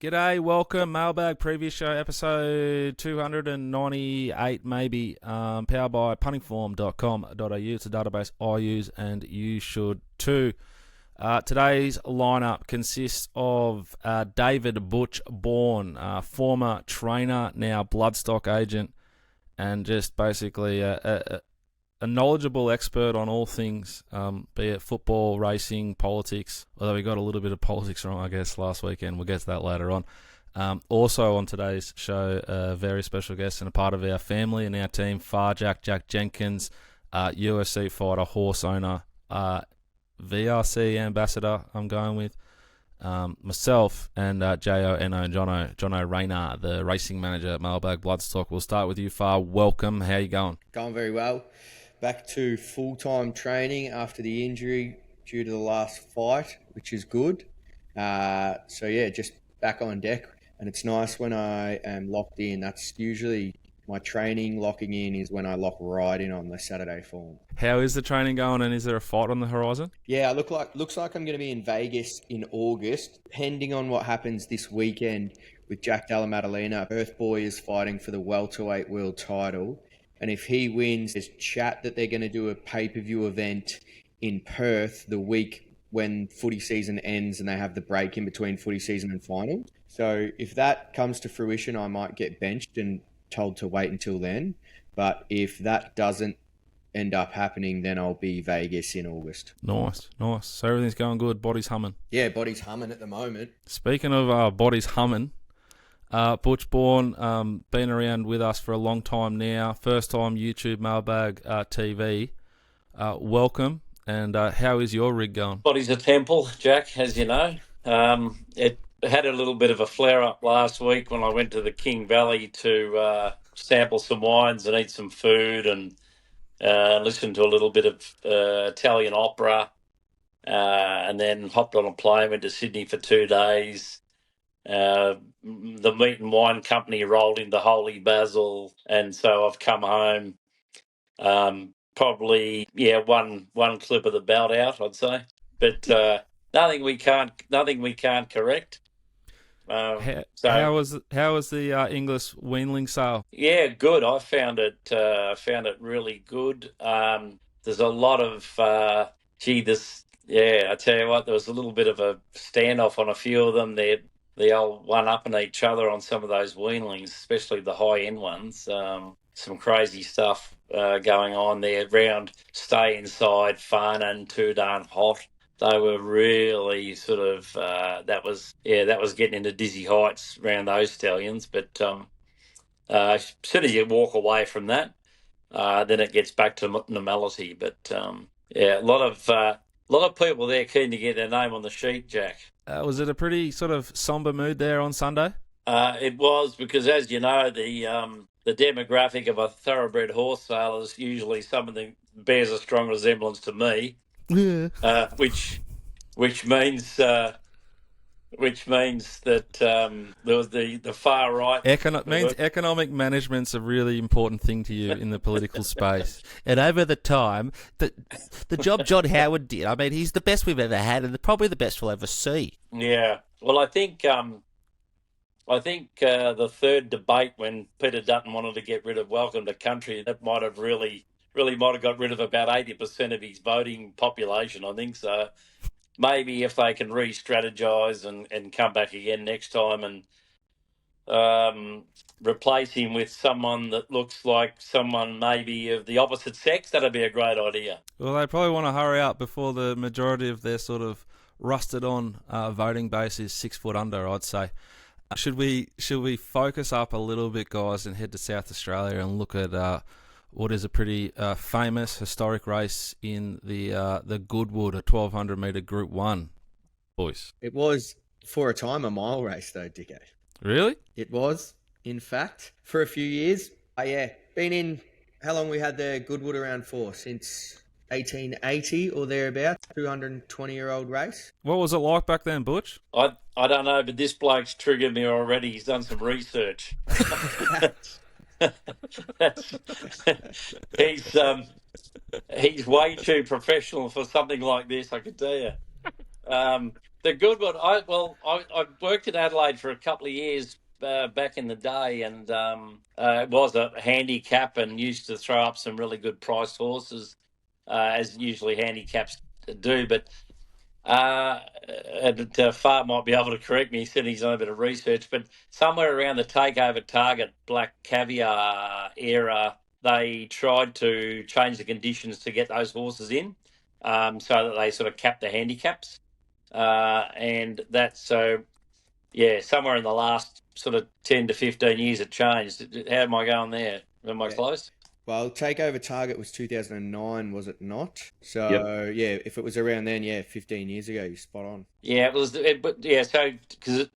G'day, welcome. Mailbag preview show, episode 298 maybe, powered by puntingform.com.au. It's a database I use and you should too. Today's lineup consists of David Butch Bourne, former trainer, now bloodstock agent, and just basically a knowledgeable expert on all things, be it football, racing, politics, although we got a little bit of politics wrong, I guess, last weekend. We'll get to that later on. Also on today's show, a very special guest and a part of our family and our team, PharJack Jenkins, UFC fighter, horse owner, VRC ambassador, I'm going with, myself, and J-O-N-O and Jono Rayner, the racing manager at Mailbag Bloodstock. We'll start with you, Phar. Welcome. How you going? Going very well. Back to full-time training after the injury due to the last fight, which is good. Just back on deck. And it's nice when I am locked in. That's usually my training locking in is when I lock right in on the Saturday form. How is the training going, and is there a fight on the horizon? Yeah, looks like I'm going to be in Vegas in August, depending on what happens this weekend with Jack Della Maddalena. Earth Boy is fighting for the welterweight world title. And if he wins, there's chat that they're going to do a pay-per-view event in Perth the week when footy season ends and they have the break in between footy season and final. So if that comes to fruition, I might get benched and told to wait until then. But if that doesn't end up happening, then I'll be Vegas in August. Nice. So everything's going good. Body's humming. Yeah, body's humming at the moment. Speaking of bodies humming, Butch Bourne, been around with us for a long time now. First time YouTube Mailbag TV. Welcome. And how is your rig going? Body's a temple, Jack, as you know. It had a little bit of a flare-up last week when I went to the King Valley to sample some wines and eat some food and listen to a little bit of Italian opera, and then hopped on a plane, went to Sydney for 2 days. The meat and wine company rolled into Holy Basil, and so I've come home. Probably, one clip of the belt out, I'd say, but nothing we can't correct. How was the Inglis Weanling sale? Yeah, good. I found it really good. There's a lot of I tell you what, there was a little bit of a standoff on a few of them. They all one-upping each other on some of those Weanlings, especially the high-end ones. Some crazy stuff going on there around stay inside, fun and too darn hot. They were really sort of that was getting into dizzy heights around those stallions. But as soon as you walk away from that, then it gets back to normality. But a lot of people there keen to get their name on the sheet, Jack. Was it a pretty sort of somber mood there on Sunday? It was, because as you know, the demographic of a thoroughbred horse sale is usually something that bears a strong resemblance to me. Yeah. Which means that there was the far right. Economic management's a really important thing to you in the political space. And over the time, the job John Howard did, I mean, he's the best we've ever had, and probably the best we'll ever see. Yeah. Well, I think the third debate when Peter Dutton wanted to get rid of Welcome to Country, that might have really might have got rid of about 80% of his voting population, I think. So maybe if they can re-strategise and come back again next time and replace him with someone that looks like someone maybe of the opposite sex, that'd be a great idea. Well, they probably want to hurry up before the majority of their sort of rusted-on voting base is 6 foot under, I'd say. Should we focus up a little bit, guys, and head to South Australia and look at what is a pretty famous historic race in the Goodwood, a 1,200 metre Group 1, boys? It was, for a time, a mile race, though, Dicko. Really? It was, in fact, for a few years. Been in, how long we had the Goodwood around for? Since 1880 or thereabouts, 220-year-old race. What was it like back then, Butch? I don't know, but this bloke's triggered me already. He's done some research. He's way too professional for something like this, I can tell you. The Goodwood. I worked in Adelaide for a couple of years back in the day, and it was a handicap and used to throw up some really good priced horses, as usually handicaps do. But Phar might be able to correct me. He said he's done a bit of research, but somewhere around the Takeover Target Black Caviar era, they tried to change the conditions to get those horses in, so that they sort of capped the handicaps. And that's somewhere in the last sort of 10 to 15 years it changed. How am I going there? Am I close? Well, Takeover Target was 2009, was it not? So, if it was around then, 15 years ago, you're spot on. Yeah, it was. So, because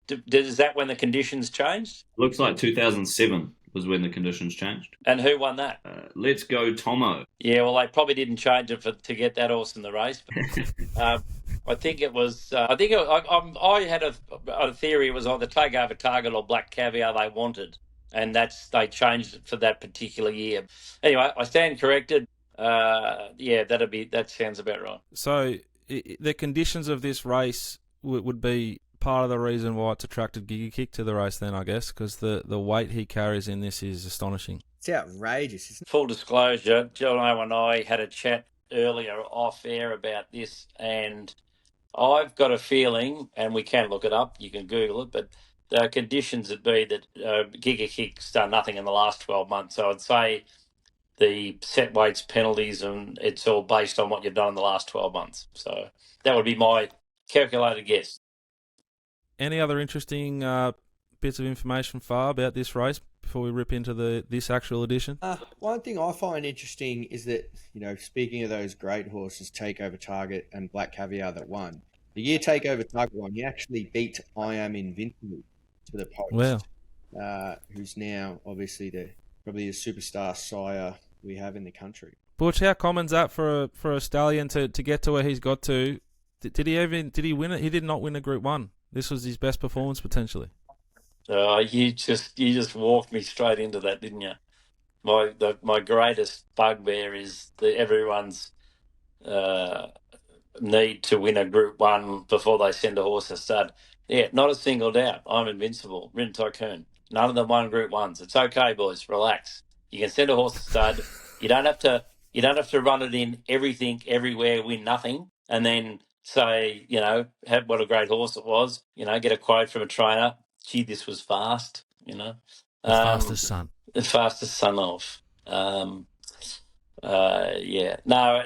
is that when the conditions changed? Looks like 2007 was when the conditions changed. And who won that? Let's Go Tomo. Yeah, well, they probably didn't change it to get that horse in the race. But, I think it was. I had a theory. It was either Takeover Target or Black Caviar they wanted, and they changed it for that particular year. Anyway, I stand corrected. That sounds about right. So the conditions of this race would be part of the reason why it's attracted Giga Kick to the race then, I guess, because the weight he carries in this is astonishing. It's outrageous, isn't it? Full disclosure, Jono and I had a chat earlier off air about this, and I've got a feeling, and we can look it up, you can Google it, but the conditions would be that Giga Kick's done nothing in the last 12 months. So I'd say the set weights, penalties, and it's all based on what you've done in the last 12 months. So that would be my calculated guess. Any other interesting bits of information, Phar, about this race before we rip into this actual edition? One thing I find interesting is that, speaking of those great horses, Takeover Target and Black Caviar that won, the year Takeover Target won, he actually beat I Am Invincible to the post. Wow. Who's now obviously probably the superstar sire we have in the country. Butch, how common's that for a stallion to get to where he's got to? Did he win it? He did not win a Group 1. This was his best performance potentially. You just walked me straight into that, didn't you? My greatest bugbear is everyone's need to win a Group 1 before they send a horse to stud. Yeah, not a single doubt. I'm invincible. Rin Tycoon. None of them won Group 1s. It's okay, boys. Relax. You can send a horse to stud. You don't have to run it in everything, everywhere, win nothing, and then say, what a great horse it was. Get a quote from a trainer. Gee, this was fast. The fastest son. The fastest son of. No,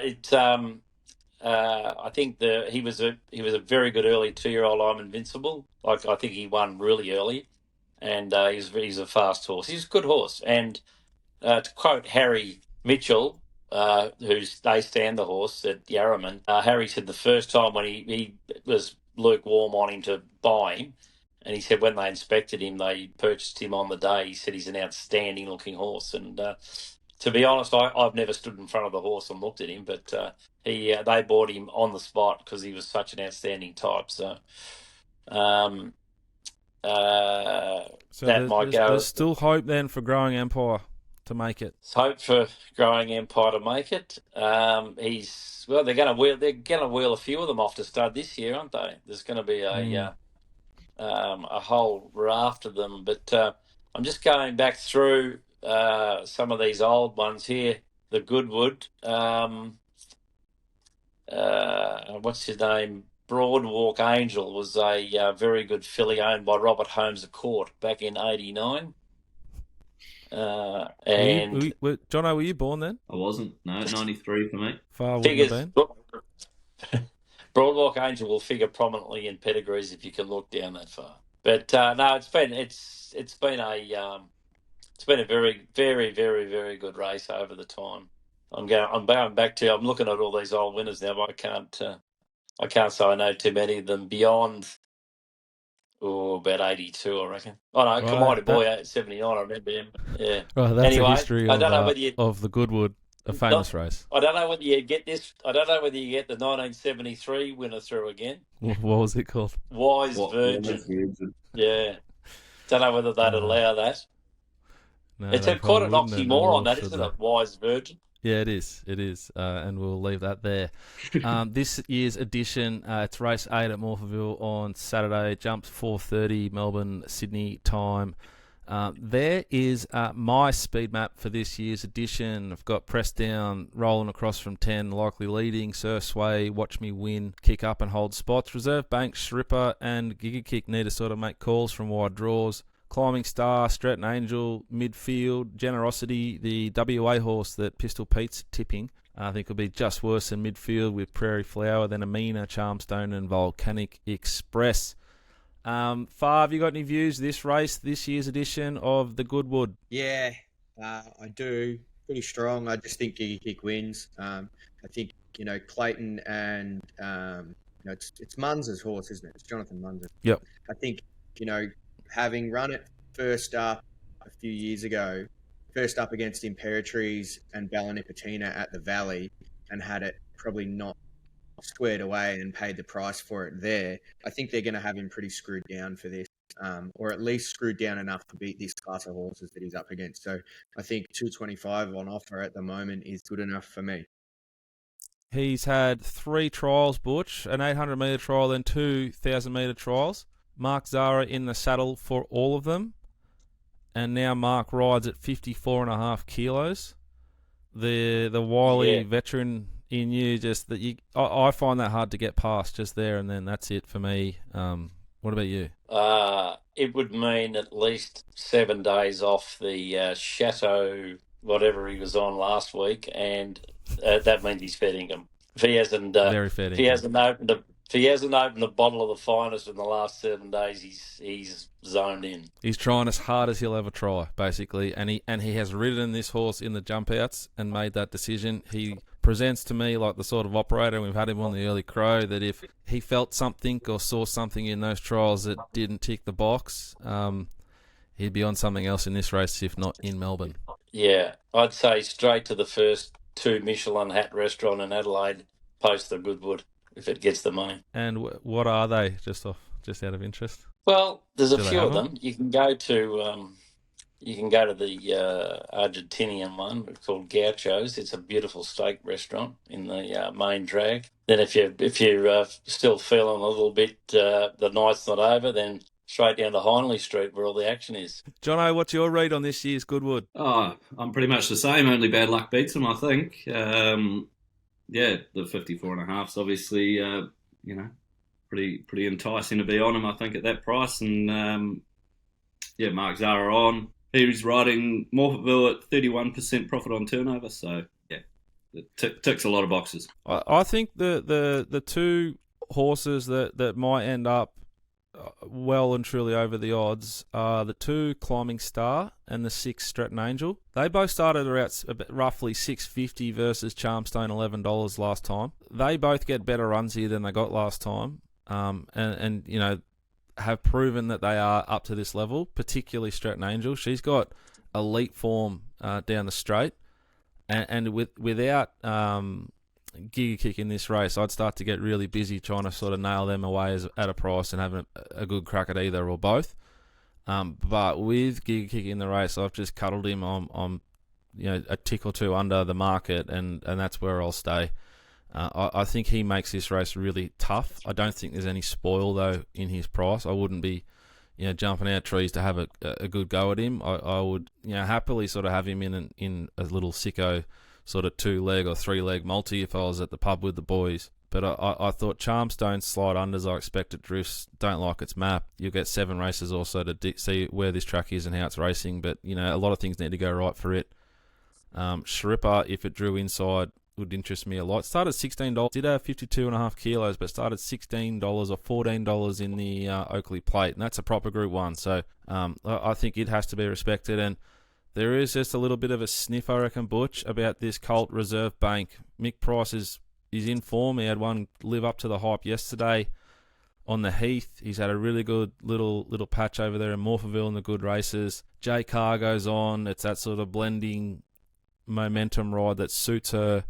it's. I think he was a very good early 2-year-old. I'm Invincible. I think he won really early, and he's a fast horse. He's a good horse. And to quote Harry Mitchell, they stand the horse at Yarraman. Harry said the first time when he was lukewarm on him to buy him, and he said when they inspected him, they purchased him on the day. He said he's an outstanding looking horse. And to be honest, I've never stood in front of the horse and looked at him, but they bought him on the spot because he was such an outstanding type. So, there's still hope then for Growing Empire to make it. There's hope for Growing Empire to make it. They're going to wheel a few of them off to stud this year, aren't they? There's going to be a whole raft of them. But I'm just going back through some of these old ones here. The Goodwood. What's his name? Broadwalk Angel was a very good filly owned by Robert Holmes of Court back in '89. Jono, were you born then? I wasn't. No, 93 for me. Phar wouldn't have been. Broadwalk Angel will figure prominently in pedigrees if you can look down that far. But no, it's been a very, very, very, very good race over the time. I'm going back to. I'm looking at all these old winners now, but I can't say I know too many of them beyond. About 82, I reckon. Oh no, Commodity Boy at 79. I remember him. Yeah. Right, that's a history of the Goodwood, a famous race. I don't know whether you get this. I don't know whether you get the 1973 winner through again. What was it called? Wise Virgin. Yeah. Don't know whether they'd allow that. No, it's quite an oxymoron, that, isn't it? Wise Virgin. Yeah, it is. It is. And we'll leave that there. This year's edition, it's race 8 at Morphettville on Saturday. Jumps 4:30 Melbourne, Sydney time. There is my speed map for this year's edition. I've got Press Down rolling across from 10, likely leading. Sir Sway, Watch Me Win, Kick Up and Hold Spots. Reserve Bank, Shripper and Giga Kick need to sort of make calls from wide draws. Climbing Star, Stratton Angel, midfield. Generosity, the WA horse that Pistol Pete's tipping, I think will be just worse than midfield with Prairie Flower, then Amina, Charmstone and Volcanic Express. Phar, have you got any views this race, this year's edition of the Goodwood? Yeah, I do. Pretty strong. I just think Giga Kick wins. I think, Clayton and, it's Munz's horse, isn't it? It's Jonathan Munzer. Yep. I think, having run it first up a few years ago, first up against Imperatrice and Ballanipatina at the Valley, and had it probably not squared away and paid the price for it there, I think they're going to have him pretty screwed down for this, or at least screwed down enough to beat this class of horses that he's up against. So I think 225 on offer at the moment is good enough for me. He's had 3 trials, Butch, an 800-metre trial and 2 1,000-metre trials. Mark Zara in the saddle for all of them, and now Mark rides at 54.5 kilos. The wily veteran in you, just that I find that hard to get past just there, and then that's it for me. What about you? It would mean at least 7 days off the Chateau, whatever he was on last week, and that means he's fed income. If he hasn't, Very fed income. If he hasn't opened a bottle of the finest in the last 7 days, he's zoned in. He's trying as hard as he'll ever try, basically, and he has ridden this horse in the jump outs and made that decision. He presents to me like the sort of operator, and we've had him on the early crow, that if he felt something or saw something in those trials that didn't tick the box, he'd be on something else in this race, if not in Melbourne. Yeah, I'd say straight to the first 2 Michelin hat restaurant in Adelaide, post the Goodwood, if it gets the money. And what are they, just out of interest? Well, there's a Do they few have of them. You can go to the Argentinian one called Gaucho's. It's a beautiful steak restaurant in the main drag. Then if you're still feeling a little bit the night's not over, then straight down to Hindley Street where all the action is. Jono, what's your read on this year's Goodwood? Oh, I'm pretty much the same. Only bad luck beats him, I think. The 54.5's obviously, pretty enticing to be on him, I think, at that price. And, Mark Zara on. He's riding Morphettville at 31% profit on turnover. So, it ticks a lot of boxes. I think the 2 horses that might end up well and truly over the odds are the 2 Climbing Star and the 6 Stratton Angel. They both started around roughly $6.50 versus Charmstone $11 last time. They both get better runs here than they got last time, and have proven that they are up to this level, particularly Stratton Angel. She's got elite form down the straight, and without Giga Kick in this race, I'd start to get really busy trying to sort of nail them away at a price and having a good crack at either or both. But with Giga Kick in the race, I've just cuddled him on a tick or 2 under the market, and that's where I'll stay. I think he makes this race really tough. I don't think there's any spoil though in his price. I wouldn't be jumping out trees to have a good go at him. I would happily sort of have him in a little sicko sort of 2-leg or 3-leg multi if I was at the pub with the boys. But I thought Charmstone's slide unders, I expect it drifts, don't like its map. You'll get 7 races also to see where this track is and how it's racing, but a lot of things need to go right for it. Shripper, if it drew inside, would interest me a lot. Started $16, did have 52.5 kilos, but started $16 or $14 in the Oakley Plate, and that's a proper Group 1. So I think it has to be respected, and there is just a little bit of a sniff, I reckon, Butch, about this Colt Reserve Bank. Mick Price is in form. He had one live up to the hype yesterday on the Heath. He's had a really good little patch over there in Morphettville in the good races. J Carr goes on. It's that sort of blending momentum ride that suits her.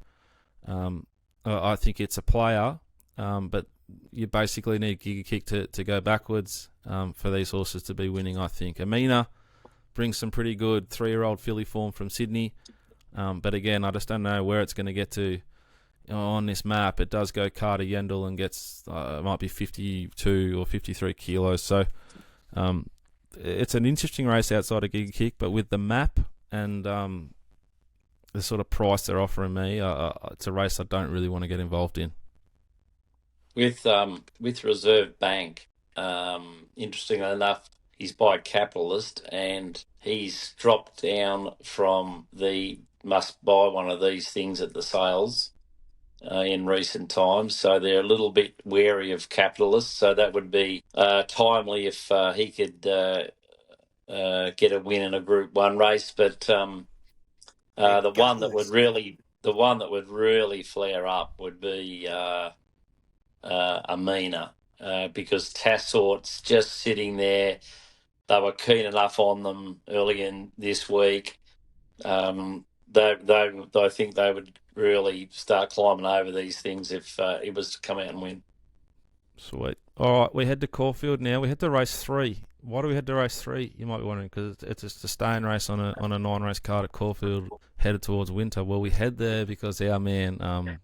I think it's a player, but you basically need Giga Kick to go backwards for these horses to be winning, I think. Amina brings some pretty good 3-year-old filly form from Sydney. But again, I just don't know where it's going to get to on this map. It does go Carter Yendall and gets, it might be 52 or 53 kilos. So it's an interesting race outside of Giga Kick, but with the map and the sort of price they're offering me, it's a race I don't really want to get involved in. With Reserve Bank, interestingly enough, he's by Capitalist, and he's dropped down from the must buy one of these things at the sales in recent times, so they're a little bit wary of Capitalist. So that would be timely if he could get a win in a Group 1 race. But the one that would really flare up would be Amina, because Tassort's just sitting there. They were keen enough on them early in this week. I think they would really start climbing over these things if it was to come out and win. Sweet. All right, we head to Caulfield now. We head to race 3. Why do we head to race 3? You might be wondering, because it's just a staying race on a 9-race card at Caulfield, headed towards winter. Well, we head there because our man,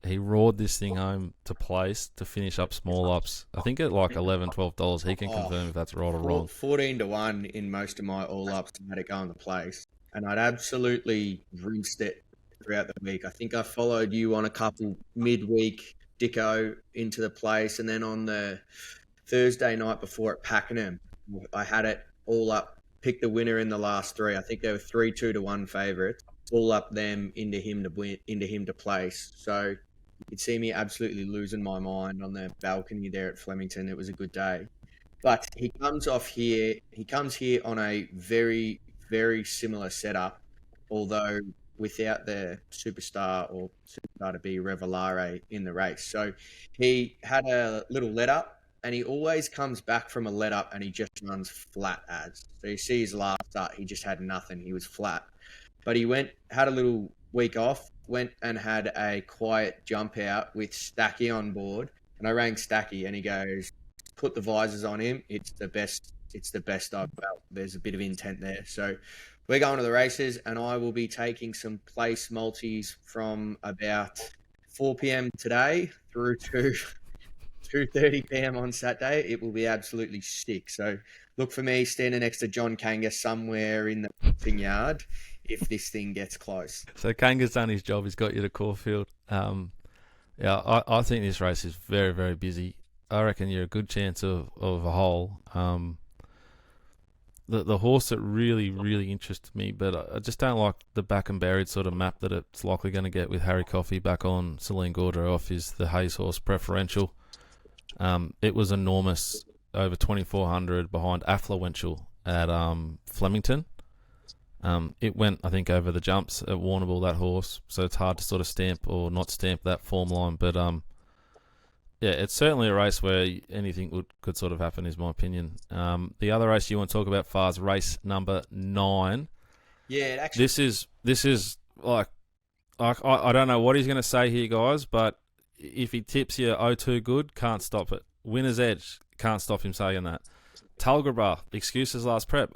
he roared this thing home to place to finish up small ups. I think at like $11, $12. He can confirm if that's right or wrong. 14-1 in most of my all ups had it going to place, and I'd absolutely rinsed it throughout the week. I think I followed you on a couple midweek, Dicko into the place, and then on the Thursday night before at Pakenham, I had it all up, picked the winner in the last 3. I think they were 3-2-1 favourites, all up them into him to win, into him to place. So you could see me absolutely losing my mind on the balcony there at Flemington. It was a good day. But he comes here on a very, very similar setup, although without the superstar to be Revelare in the race. So he had a little let up, and he always comes back from a let up and he just runs flat ads. So you see his last start, he just had nothing. He was flat. But he had a little week off, went and had a quiet jump out with Stacky on board. And I rang Stacky and he goes, put the visors on him. It's the best I've felt. There's a bit of intent there. So we're going to the races, and I will be taking some place multis from about 4 p.m. today through to 2:30 p.m. on Saturday. It will be absolutely sick. So look for me standing next to John Kanga somewhere in the Punting yard if this thing gets close. So Kanga's done his job. He's got you to Caulfield. I think this race is very, very busy. I reckon you're a good chance of a hole. The horse that really, really interests me, but I just don't like the back and buried sort of map that it's likely going to get with Harry Coffey back on Celine Gaudreau off, is the Hayes horse Preferential. It was enormous, over 2,400 behind Affluential at Flemington. It went, I think, over the jumps at Warrnambool, that horse, so it's hard to sort of stamp or not stamp that form line, but yeah, it's certainly a race where anything could sort of happen, is my opinion. The other race you want to talk about, Far's race number 9. Yeah, actually, this is like I don't know what he's going to say here, guys, but if he tips you 0-2 good, can't stop it. Winner's Edge, can't stop him saying that. Talgrabah, excuses last prep,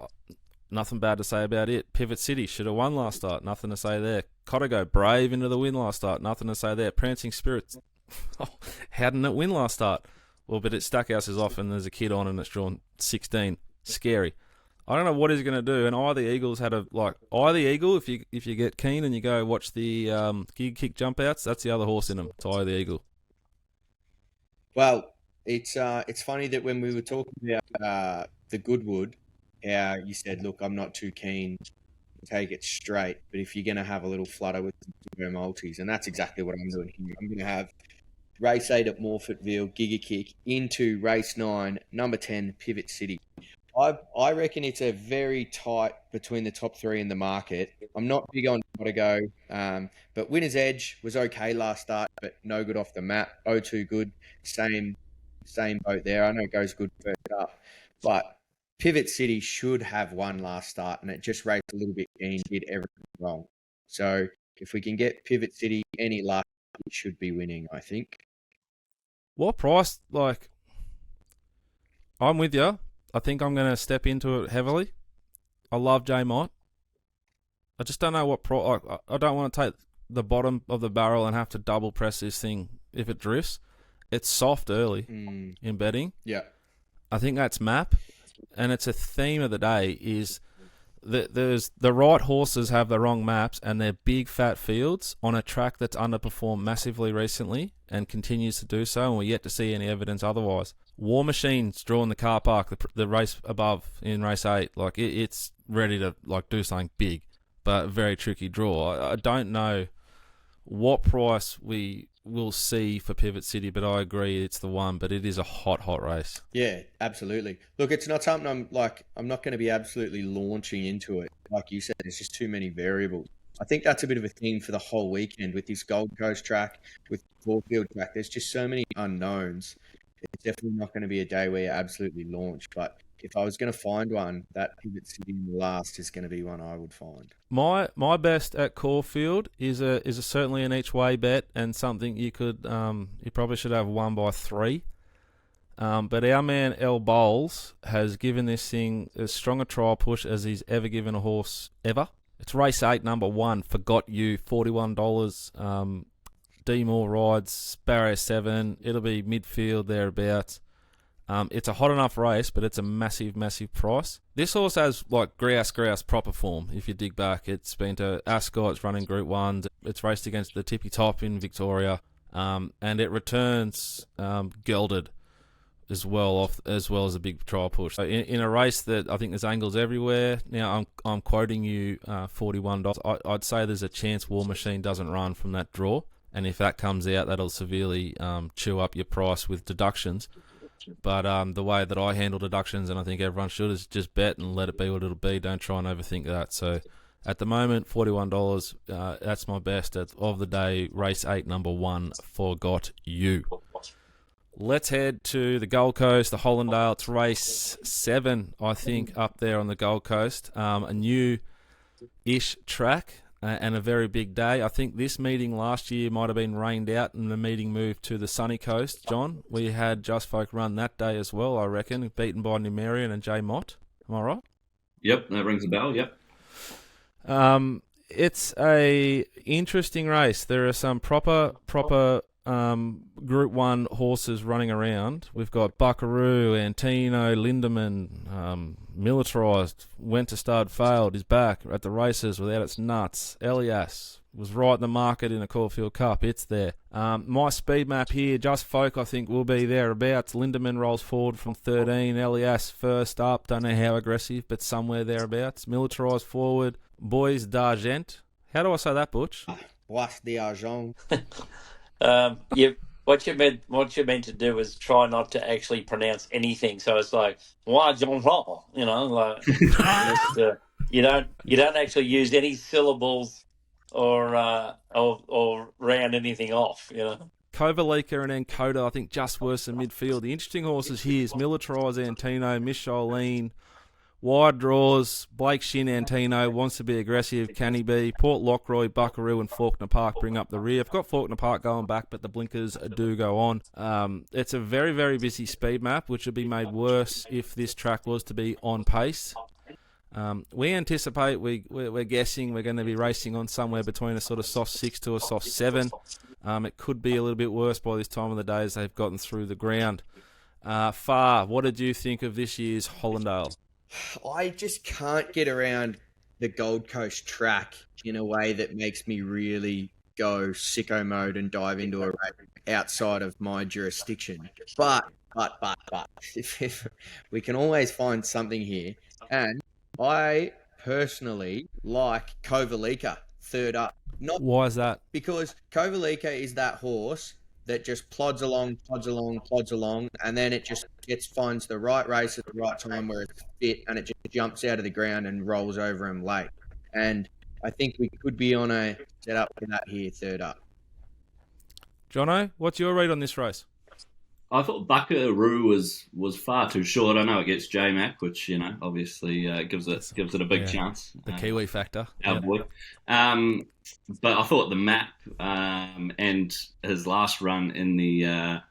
nothing bad to say about it. Pivot City, should have won last start, nothing to say there. Cottago, brave into the win last start, nothing to say there. Prancing Spirits, how didn't it win last start? Well, but it Stackhouse is off and there's a kid on and it's drawn 16. Scary. I don't know what he's going to do. And Eye the Eagles had Eye the Eagle, if you get keen and you go watch the Gig Kick jump outs, that's the other horse in them. It's Eye the Eagle. Well, it's funny that when we were talking about the Goodwood, how you said, look, I'm not too keen to take it straight, but if you're going to have a little flutter with the multis, and that's exactly what I'm doing here. I'm going to have race 8 at Morphettville, Giga Kick, into race 9, number 10, Pivot City. I reckon it's a very tight between the top 3 in the market. I'm not big on Cottago, but Winner's Edge was okay last start, but no good off the map. 0-2 good, same boat there. I know it goes good first up, but Pivot City should have won last start, and it just raced a little bit keen, did everything wrong. So if we can get Pivot City any luck, it should be winning, I think. What price? Like, I'm with you. I think I'm going to step into it heavily. I love J Mott. I just don't know what I don't want to take the bottom of the barrel and have to double press this thing if it drifts. It's soft early in betting. Yeah. I think that's map, and it's a theme of the day is that there's the right horses have the wrong maps, and they're big fat fields on a track that's underperformed massively recently and continues to do so, and we're yet to see any evidence otherwise. War Machine's drawn the car park, the race above in race 8, like it's ready to like do something big, but a very tricky draw. I don't know what price we will see for Pivot City, but I agree it's the one, but it is a hot race. Yeah, absolutely. Look, it's not something I'm not going to be absolutely launching into it. Like you said, there's just too many variables. I think that's a bit of a theme for the whole weekend with this Gold Coast track, with Caulfield track. There's just so many unknowns. It's definitely not going to be a day where you absolutely launch, but if I was going to find one, that Pivot City in the last is going to be one I would find. My best at Caulfield is certainly an each way bet, and something you could you probably should have 1 by 3. But our man El Bowles has given this thing as strong a trial push as he's ever given a horse ever. It's race 8, number 1. Forgot You, $41. D Moore rides Barrier 7. It'll be midfield thereabouts. It's a hot enough race, but it's a massive price. This horse has like grouse proper form. If you dig back, it's been to Ascot, it's running Group 1s, it's raced against the Tippy Top in Victoria, and it returns gelded as well as a big trial push. So in a race that I think there's angles everywhere. Now I'm quoting you $41. I'd say there's a chance War Machine doesn't run from that draw, and if that comes out, that'll severely chew up your price with deductions. But the way that I handle deductions, and I think everyone should, is just bet and let it be what it'll be. Don't try and overthink that. So at the moment, $41, that's my best of the day. Race 8, number 1, Forgot You. Let's head to the Gold Coast, the Hollindale. It's race 7, I think, up there on the Gold Coast. A new-ish track. And a very big day. I think this meeting last year might have been rained out and the meeting moved to the sunny coast, John. We had Just Folk run that day as well, I reckon, beaten by Numerian and J Mott. Am I right? Yep, that rings a bell, yep. It's a interesting race. There are some proper Group 1 horses running around. We've got Buckaroo, Antino, Lindemann, militarised, went to stud, failed, is back at the races without its nuts. Elias was right in the market in a Caulfield Cup. It's there. My speed map here, Just Folk, I think, will be thereabouts. Lindemann rolls forward from 13. Elias first up. Don't know how aggressive, but somewhere thereabouts. Militarised forward. Boys d'Argent. How do I say that, Butch? Bois d'Argent. What you meant to do is try not to actually pronounce anything. So it's like like just, you don't actually use any syllables or round anything off. Kovalika and Encoda, I think, just worse than midfield. The interesting horses here is Militarised Antino, Micheline. Wide draws, Blake Shin Antino wants to be aggressive, can he be? Port Lockroy, Buckaroo and Faulkner Park bring up the rear. I've got Faulkner Park going back, but the blinkers do go on. It's a very, very busy speed map, which would be made worse if this track was to be on pace. We anticipate, we're guessing we're going to be racing on somewhere between a sort of soft 6 to a soft 7. It could be a little bit worse by this time of the day as they've gotten through the ground. Phar, what did you think of this year's Hollindale? I just can't get around the Gold Coast track in a way that makes me really go sicko mode and dive into a race outside of my jurisdiction. But if we can always find something here. And I personally like Kovalika third up. Why is that? Because Kovalika is that horse that just plods along, and then it just finds the right race at the right time where it's fit, and it just jumps out of the ground and rolls over him late. And I think we could be on a setup for that here, third up. Jono, what's your read on this race? I thought Buckaroo was far too short. I know it gets J-Mac, which, obviously gives it a big chance. The Kiwi factor. Our boy. But I thought the map and his last run in the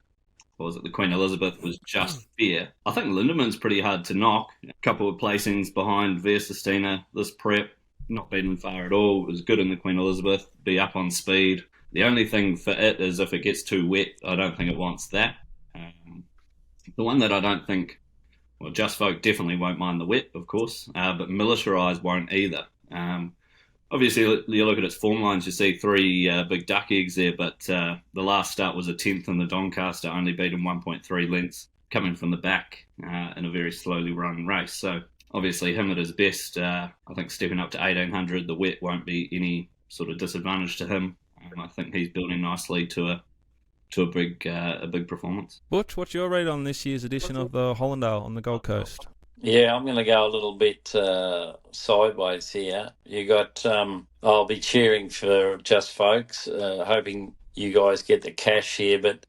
the Queen Elizabeth was just fair. I think Lindemann's pretty hard to knock. A couple of placings behind Versestina this prep. not beaten far at all. It was good in the Queen Elizabeth, be up on speed. The only thing for it is if it gets too wet, I don't think it wants that. The one that I don't think, well, Just Folk definitely won't mind the wet, of course, but Militarised won't either. Obviously, you look at its form lines, you see 3 big duck eggs there, but the last start was a 10th in the Doncaster, only beaten 1.3 lengths, coming from the back in a very slowly run race. So obviously him at his best, I think stepping up to 1800, the wet won't be any sort of disadvantage to him. I think he's building nicely to a big performance. Butch, what's your read on this year's edition of the Hollindale on the Gold Coast? Yeah, I'm going to go a little bit sideways here. You got, I'll be cheering for Just Folks, hoping you guys get the cash here, but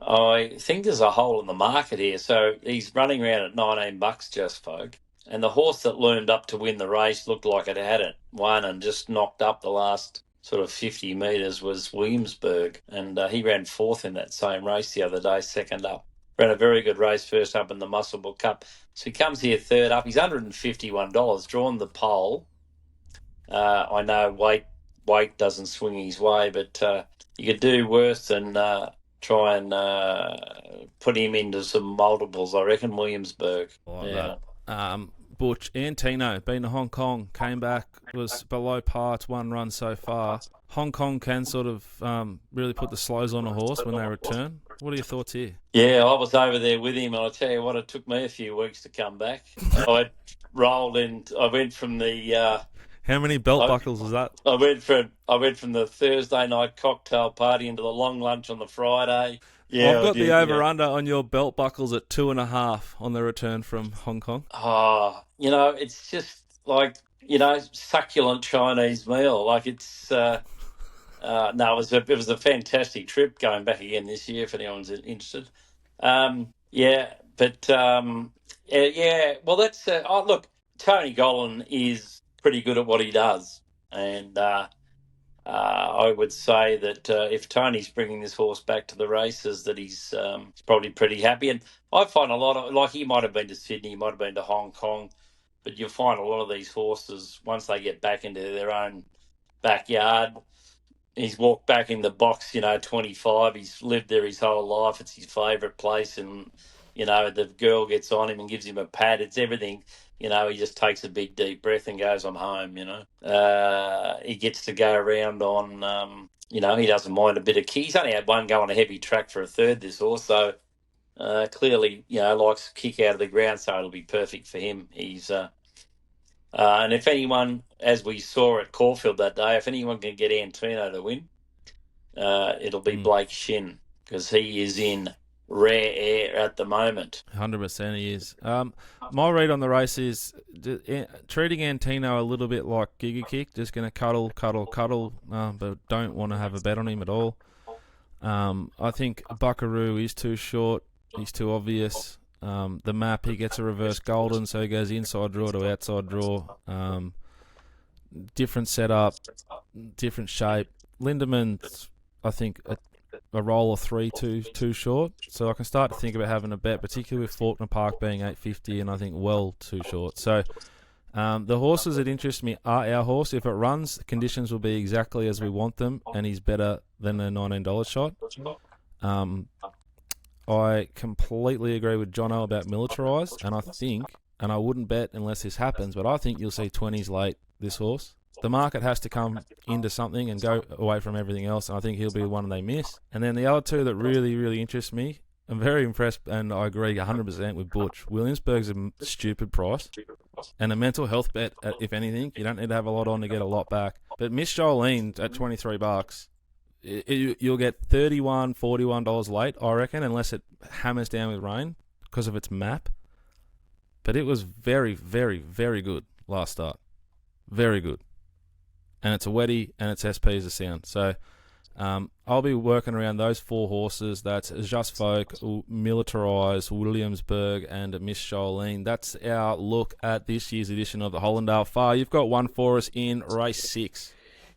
I think there's a hole in the market here. So he's running around at $19, Just Folk, and the horse that loomed up to win the race looked like it had it won and just knocked up the last sort of 50 metres was Williamsburg, and he ran 4th in that same race the other day, 2nd up. Ran a very good race first up in the Musselburgh Cup. So he comes here 3rd up. He's $151, drawn the pole. I know weight doesn't swing his way, but you could do worse than try and put him into some multiples, I reckon, Williamsburg. Like that. Butch, Antino, been to Hong Kong, came back, was below par, it's 1 run so far. Hong Kong can sort of really put the slows on a horse when they return. What are your thoughts here? Yeah, I was over there with him, and I'll tell you what, it took me a few weeks to come back. I rolled in, I went from the... How many belt buckles was that? I went from the Thursday night cocktail party into the long lunch on the Friday. Yeah, I've got the over-under on your belt buckles at 2.5 on the return from Hong Kong. Oh, it's just like, succulent Chinese meal. Like it's, no, it was a fantastic trip going back again this year if anyone's interested. Well, that's, look, Tony Gollan is pretty good at what he does. And I would say that if Tony's bringing this horse back to the races, that he's probably pretty happy. And I find a lot of, like, he might have been to Sydney, he might have been to Hong Kong, but you'll find a lot of these horses, once they get back into their own backyard, he's walked back in the box, 25, he's lived there his whole life, it's his favourite place, and, the girl gets on him and gives him a pat, it's everything. He just takes a big, deep breath and goes, I'm home, He gets to go around on, he doesn't mind a bit of kick. He's only had one go on a heavy track for a third, this horse, so clearly, likes to kick out of the ground, so it'll be perfect for him. He's, and if anyone, as we saw at Caulfield that day, if anyone can get Antino to win, it'll be Blake Shin, because he is in rare air at the moment. 100% he is. My read on the race is treating Antino a little bit like Giga Kick, just going to cuddle, but don't want to have a bet on him at all. I think Buckaroo is too short, he's too obvious. The map, he gets a reverse golden, so he goes inside draw to outside draw. Different setup, different shape. Lindeman's, I think, a roll of 3 too short, so I can start to think about having a bet, particularly with Faulkner Park being 850 and I think well too short. So the horses that interest me are our horse. If it runs, the conditions will be exactly as we want them, and he's better than a $19 shot. I completely agree with Jono about Militarised, and I think, and I wouldn't bet unless this happens, but I think you'll see 20s late this horse. The market has to come into something and go away from everything else, and I think he'll be the one they miss. And then the other two that really, really interest me, I'm very impressed, and I agree 100% with Butch. Williamsburg's a stupid price, and a mental health bet, if anything. You don't need to have a lot on to get a lot back. But Miss Jolene at $23, you'll get $31, $41 late, I reckon, unless it hammers down with rain because of its map. But it was very, very, very good last start. Very good. And it's a wetty, and its SP is a sound. So I'll be working around those 4 horses. That's Just Folk, Militarised, Williamsburg, and Miss Jolene. That's our look at this year's edition of the Hollindale Phar. You've got one for us in race 6.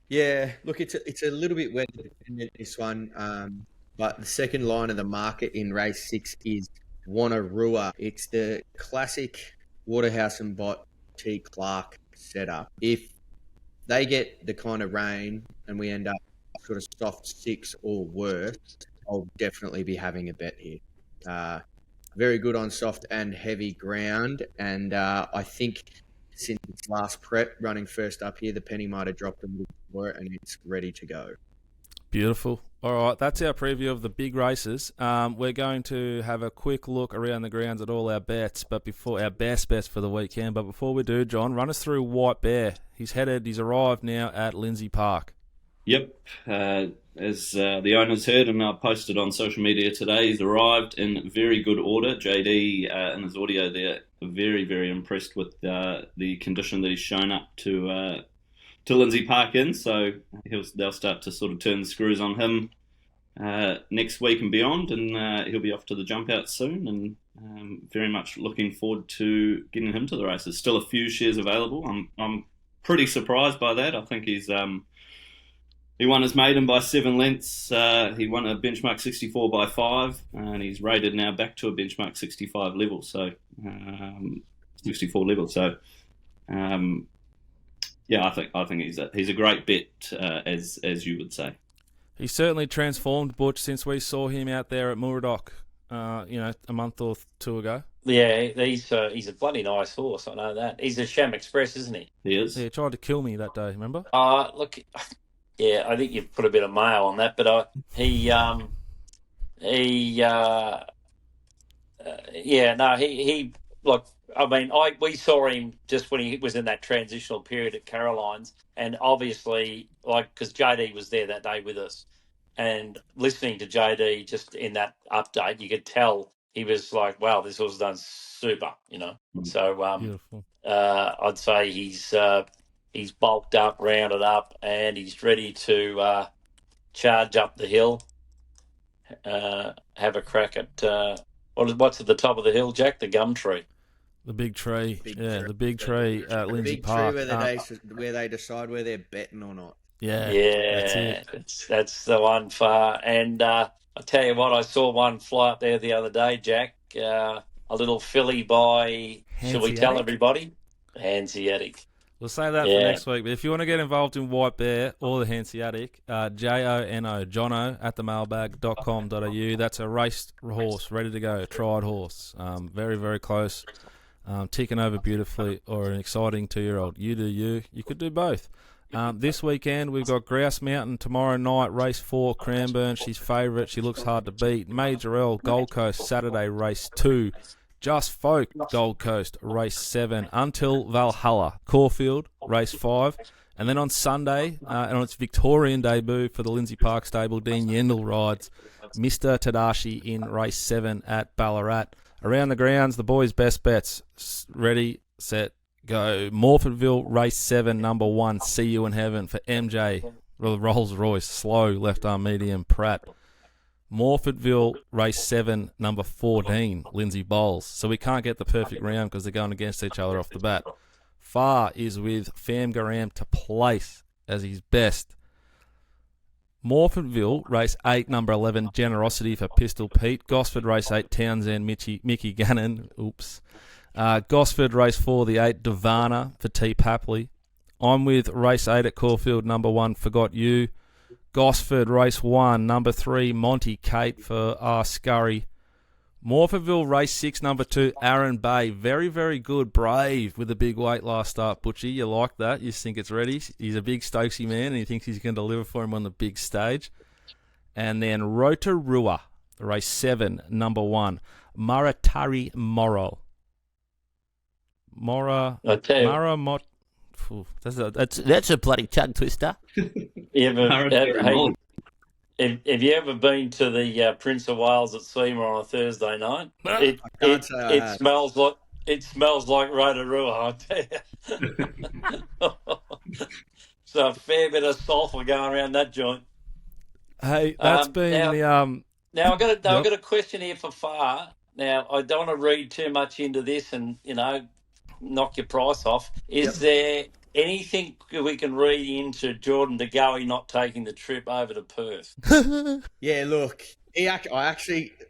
Yeah, look, it's a little bit weather dependent, this one, but the second line of the market in race 6 is Wonnarua. It's the classic Waterhouse and Bott T. Clark setup. If they get the kind of rain and we end up sort of soft 6 or worse, I'll definitely be having a bet here. Very good on soft and heavy ground, and I think since its last prep running first up here, the penny might have dropped a little more and it's ready to go. Beautiful. All right, that's our preview of the big races. We're going to have a quick look around the grounds at all our bets, but before our best bets for the weekend. But before we do, John, run us through White Bear. He's arrived now at Lindsay Park. Yep. As the owners heard, and I posted on social media today, he's arrived in very good order. JD, in his audio there, very, very impressed with the condition that he's shown up to Lindsay Park in. So they'll start to sort of turn the screws on him next week and beyond, and he'll be off to the jump out soon, and very much looking forward to getting him to the races. Still a few shares available. I'm pretty surprised by that. I think he won his maiden by 7 lengths. He won a benchmark 64 by 5, and he's rated now back to a benchmark 65 level, so 64 level. So, yeah, I think he's a great bet, as you would say. He's certainly transformed, Butch, since we saw him out there at Muradoc, a month or two ago. Yeah, he's a bloody nice horse. I know that. He's a Sham Express, isn't he? He is. Yeah, he tried to kill me that day. Remember? Look. Yeah, I think you've put a bit of mail on that, but he like, I mean, we saw him just when he was in that transitional period at Caroline's, and obviously, like, because JD was there that day with us, and listening to JD just in that update, you could tell he was like, wow, this was done super, you know. So, beautiful. I'd say he's bulked up, rounded up, and he's ready to charge up the hill. Have a crack at what's at the top of the hill, Jack? The gum tree. The big tree. The big tree at Lindsay Park. Tree where they decide whether they're betting or not. Yeah. That's the one, Phar. And I tell you what, I saw one fly up there the other day, Jack. A little filly by, shall we tell everybody? Hanseatic. We'll say that for next week. But if you want to get involved in White Bear or the Hanseatic, Jono, Jono at themailbag.com.au. That's a raced horse, ready to go, tried horse. Very, very close. Ticking over beautifully, or an exciting 2-year-old. You do you. You could do both. This weekend, we've got Grouse Mountain tomorrow night, race 4, Cranbourne. She's favourite. She looks hard to beat. Major L, Gold Coast, Saturday, race 2. Just Folk, Gold Coast, race 7, Until Valhalla, Caulfield, race 5. And then on Sunday, and on its Victorian debut for the Lindsay Park stable, Dean Yendall rides Mr. Tadashi in race 7 at Ballarat. Around the grounds, the boys' best bets. Ready, set, go. Morphettville, race 7, number 1, See You in Heaven for MJ, Rolls Royce, slow, left arm medium, Pratt. Morphettville, race 7, number 14, Lindsay Bowles. So we can't get the perfect round because they're going against each other off the bat. Phar is with Fam Garam to place as his best. Morphettville, race 8, number 11, Generosity for Pistol Pete. Gosford, race 8, Townsend, Mickey Gannon. Oops. Gosford, race 4, the 8, Devana for T. Papley. I'm with race 8 at Caulfield, number 1, Forgot You. Gosford, race 1, number 3, Monty Kate for R. Scurry. Morphettville, race 6, number 2, Aaron Bay. Very, very good. Brave with a big weight last start, Butchie. You like that? You think it's ready? He's a big Stokesy man, and he thinks he's going to deliver for him on the big stage. And then Rotorua, race 7, number 1, Maratari Moral. That's a bloody tongue twister. Have you ever been to the Prince of Wales at SEMA on a Thursday night? It smells like Rotorua, I tell you. So a fair bit of sulphur going around that joint. Hey, that's been Now I've got a question here for Phar. Now I don't want to read too much into this and knock your price off. Is there anything we can read into Jordan De Goey not taking the trip over to Perth? Yeah, look,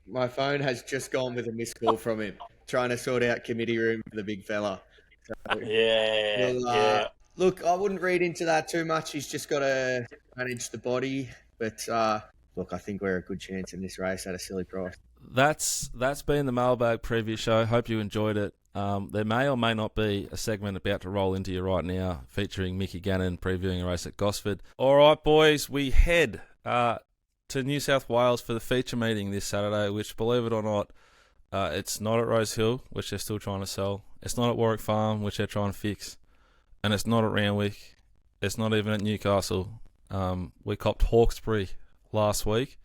my phone has just gone with a missed call from him, trying to sort out committee room for the big fella. So Look, I wouldn't read into that too much. He's just got to manage the body. But look, I think we're a good chance in this race at a silly price. That's been the Mailbag preview show. Hope you enjoyed it. There may or may not be a segment about to roll into you right now featuring Mick Gannon previewing a race at Gosford. All right, boys, we head to New South Wales for the feature meeting this Saturday, which, believe it or not, it's not at Rose Hill, which they're still trying to sell. It's not at Warwick Farm, which they're trying to fix. And it's not at Randwick. It's not even at Newcastle. We copped Hawkesbury last week.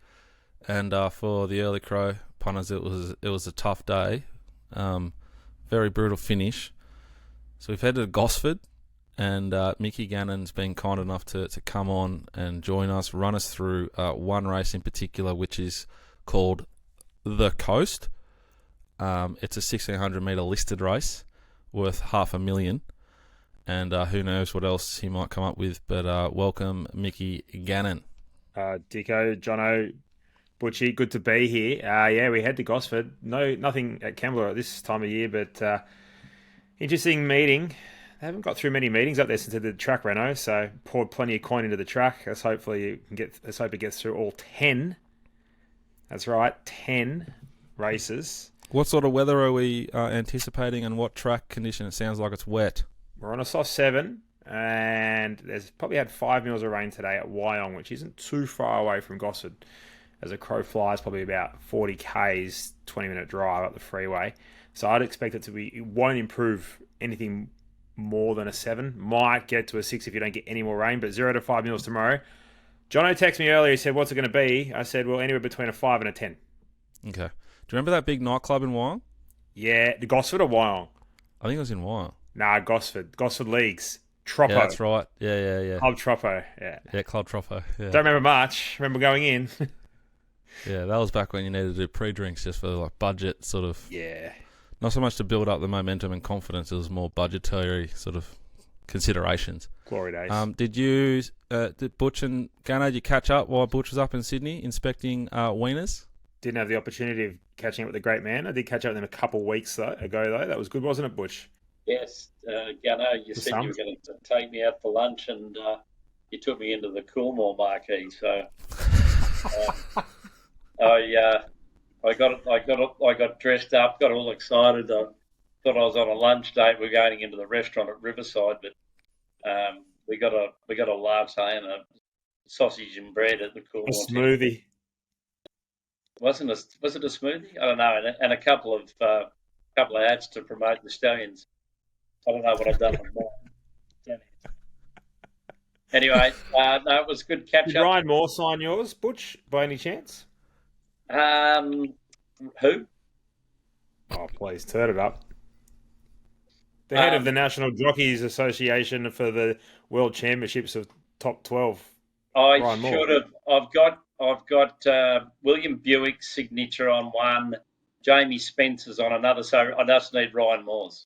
And for the early crow punters, it was a tough day. Very brutal finish. So we've headed to Gosford, and Mick Gannon's been kind enough to come on and join us, run us through one race in particular, which is called The Coast. It's a 1,600 metre listed race worth $500,000, and who knows what else he might come up with. But welcome, Mick Gannon. Dicko, Jono, Butchie, good to be here. Yeah, we head to Gosford. Nothing at Kembla at this time of year, but interesting meeting. They haven't got through many meetings up there since they did the track reno, so poured plenty of coin into the track. Let's hope it gets through all 10. That's right, 10 races. What sort of weather are we anticipating, and what track condition? It sounds like it's wet. We're on a soft 7, and there's probably had 5 mils of rain today at Wyong, which isn't too far away from Gosford. As a crow flies, probably about 40 k's, 20-minute drive up the freeway. So I'd expect it won't improve anything more than a 7. Might get to a 6 if you don't get any more rain, but 0 to 5 mils tomorrow. Jono texted me earlier. He said, what's it going to be? I said, well, anywhere between a 5 and a 10. Okay. Do you remember that big nightclub in Wyong? Yeah, the Gosford or Wyong? I think it was in Wyong. Nah, Gosford. Gosford Leagues. Troppo. Yeah, that's right. Yeah. Club Troppo, yeah. Yeah, Club Troppo. Yeah. Don't remember much. Remember going in. Yeah, that was back when you needed to do pre-drinks just for like budget sort of. Yeah. Not so much to build up the momentum and confidence. It was more budgetary sort of considerations. Glory days. Did Butch and Gunnar, did you catch up while Butch was up in Sydney inspecting wieners? Didn't have the opportunity of catching up with the great man. I did catch up with him a couple of weeks ago, though. That was good, wasn't it, Butch? Yes, Gunnar, you said you were going to take me out for lunch, and you took me into the Coolmore marquee. So I got dressed up, got all excited. I thought I was on a lunch date. We're going into the restaurant at Riverside, but we got a latte and a sausage and bread at the Coolmore. A smoothie. Was it a smoothie? I don't know, and a couple of ads to promote the stallions. I don't know what I've done with mine. Anyway, no, it was good catch up. Did Ryan Moore sign yours, Butch, by any chance? Who? Oh, please, turn it up. The head of the National Jockeys Association for the World Championships of Top 12. I should have. I've got William Buick's signature on one, Jamie Spencer's on another, so I just need Ryan Moore's.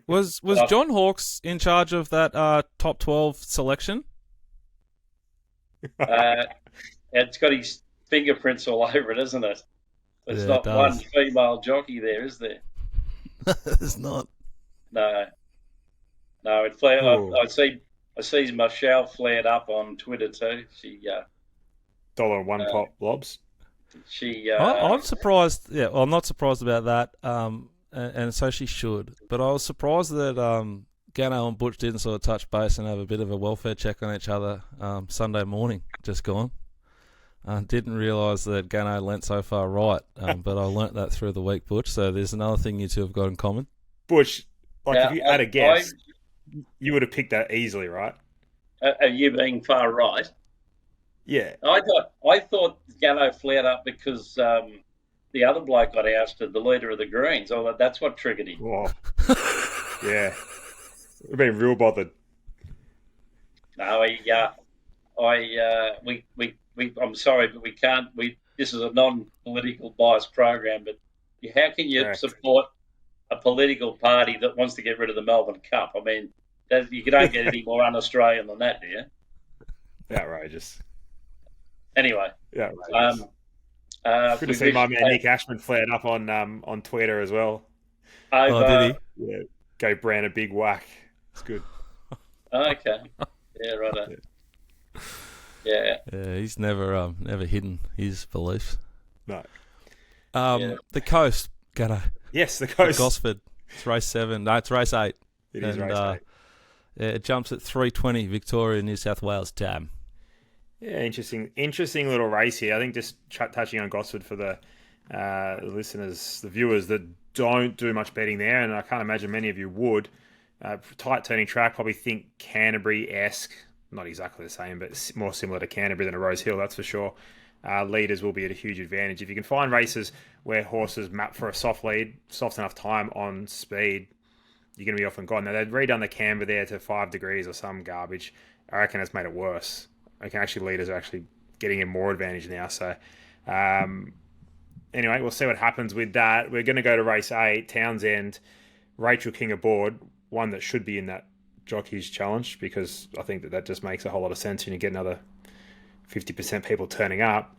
Was John Hawkes in charge of that top 12 selection? It's got his fingerprints all over it, isn't it? There's not one female jockey there, is there? There's not. No. It flared. I see Michelle flared up on Twitter too. She $1 pop blobs. I'm surprised. Yeah, well, I'm not surprised about that. And so she should. But I was surprised that Gano and Butch didn't sort of touch base and have a bit of a welfare check on each other Sunday morning, just gone. Didn't realise that Gano lent so far right, but I learnt that through the week, Butch. So there's another thing you two have got in common. Butch, if you had a guess, you would have picked that easily, right? Are you being far right? Yeah. I thought Gano flared up because the other bloke got ousted, the leader of the Greens. Oh, that's what triggered him. Oh. Yeah. We've been real bothered. No, I'm sorry, but we can't. This is a non-political biased program, but how can you support a political party that wants to get rid of the Melbourne Cup? I mean, you don't get any more un-Australian than that, do you? Outrageous. Anyway. Outrageous. Good to see my man Nick Ashman flared up on Twitter as well. Did he? Yeah, go Brown a big whack. It's good. Okay. Yeah, right. Yeah. Yeah, he's never hidden his beliefs. No. The coast, Gatto. Yes, the coast. Gosford. It's race 7. No, it's race 8. It is race 8. Yeah, it jumps at 3:20 Victoria, New South Wales time. Yeah, interesting little race here. I think just touching on Gosford for the listeners, the viewers that don't do much betting there, and I can't imagine many of you would. Tight turning track, probably think Canterbury-esque. Not exactly the same, but more similar to Canterbury than a Rose Hill, that's for sure. Leaders will be at a huge advantage. If you can find races where horses map for a soft lead, soft enough time on speed, you're going to be off and gone. Now, they've redone the camber there to 5 degrees or some garbage. I reckon it's made it worse. Leaders are actually getting in more advantage now. So, anyway, we'll see what happens with that. We're going to go to race 8, Townsend, Rachel King aboard, one that should be in that Jockey's Challenge, because I think that just makes a whole lot of sense when you get another 50% people turning up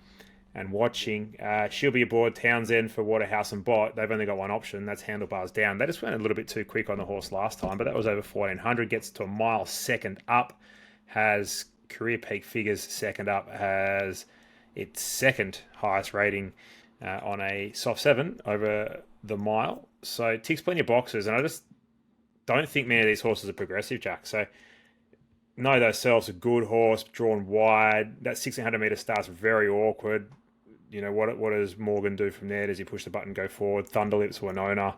and watching. She'll be aboard Townsend for Waterhouse and Bott. They've only got one option, that's handlebars down. They just went a little bit too quick on the horse last time, but that was over 1400. Gets to a mile second up, has career peak figures second up, has its second highest rating on a soft 7 over the mile. So it ticks plenty of boxes, and I just don't think many of these horses are progressive, Jack. So know themselves a good horse, drawn wide. That 1600 metre start's very awkward. You know, what does Morgan do from there? Does he push the button, go forward? Thunderlips, Winona.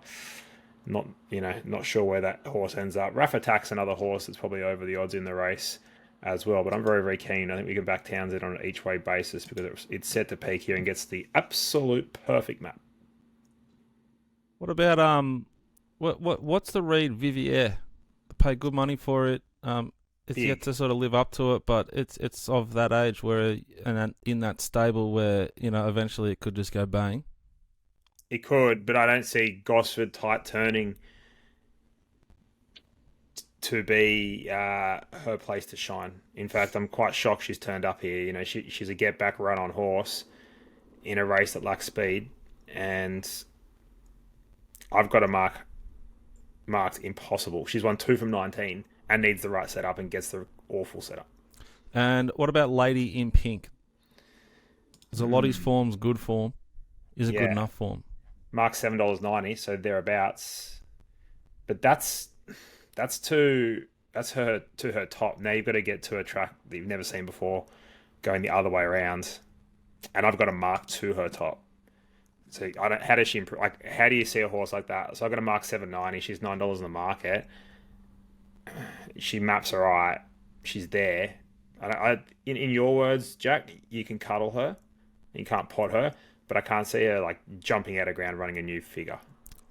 Not sure where that horse ends up. Raff Attack's another horse that's probably over the odds in the race as well. But I'm very, very keen. I think we can back Townsend on an each-way basis because it's set to peak here and gets the absolute perfect map. What about what's the read Vivier? Pay good money for it. It's yet to sort of live up to it, but it's of that age where and in that stable where eventually it could just go bang. It could, but I don't see Gosford tight turning to be her place to shine. In fact, I'm quite shocked she's turned up here. She's a get back run on horse in a race that lacks speed, and I've got a marked impossible. She's won 2 from 19 and needs the right setup and gets the awful setup. And what about Lady in Pink? Is a Lottie's form's good form? Is it good enough form? Marked $7.90, so thereabouts. But that's her to her top. Now you've got to get to a track that you've never seen before, going the other way around, and I've got a mark to her top. So how does she improve? Like, how do you see a horse like that? So I've got a mark $7.90. She's $9 in the market. She maps all right. She's there. In your words, Jack, you can cuddle her. You can't pot her, but I can't see her like jumping out of ground running a new figure.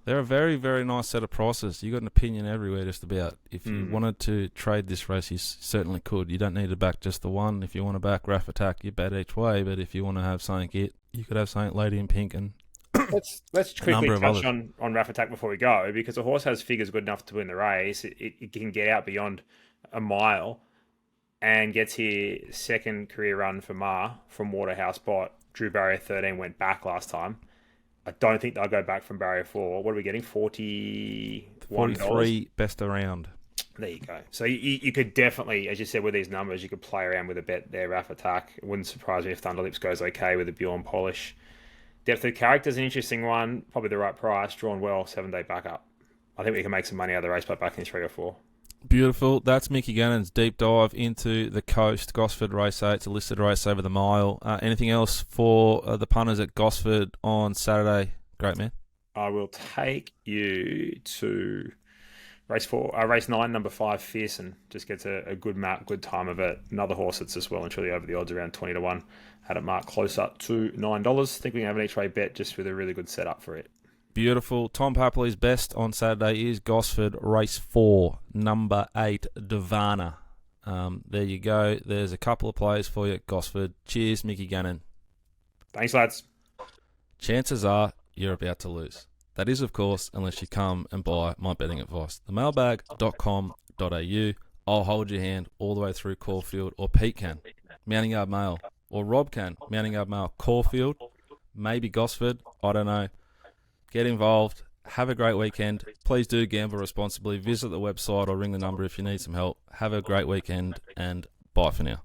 They're a very, very nice set of prices. You got an opinion everywhere just about. If you wanted to trade this race, you certainly could. You don't need to back just the one. If you want to back Raff Attack, you bet each way. But if you want to have something, you could have something Lady in Pink and Let's quickly touch on Raff Attack before we go, because a horse has figures good enough to win the race. It can get out beyond a mile and gets here second career run for Ma from Waterhouse Bott. Drew barrier 13, went back last time. I don't think they'll go back from barrier 4. What are we getting? $43 best around. There you go. So you could definitely, as you said, with these numbers, you could play around with a bet there, Raff Attack. It wouldn't surprise me if Thunderlips goes okay with a Bjorn polish. Depth of Character is an interesting one. Probably the right price. Drawn well, 7-day backup. I think we can make some money out of the race by backing 3 or 4. Beautiful. That's Mickey Gannon's deep dive into the coast. Gosford race 8. It's a listed race over the mile. Anything else for the punters at Gosford on Saturday? Great, man. I will take you to race 9, number 5, Fearson. Just gets a good map, good time of it. Another horse that's as well and truly over the odds, around 20-1. Had it marked closer to $9. Think we can have an each-way bet just with a really good setup for it. Beautiful. Tom Papley's best on Saturday is Gosford race 4, number 8, Divana. There you go. There's a couple of plays for you at Gosford. Cheers, Mickey Gannon. Thanks, lads. Chances are you're about to lose. That is, of course, unless you come and buy my betting advice. Themailbag.com.au. I'll hold your hand all the way through Caulfield, or Pete can, Mounting Yard Mail, or Rob can, Mounting Yard Mail, Caulfield, maybe Gosford, I don't know. Get involved Have a great weekend. Please do gamble responsibly. Visit the website or ring the number if you need some help. Have a great weekend, and bye for now.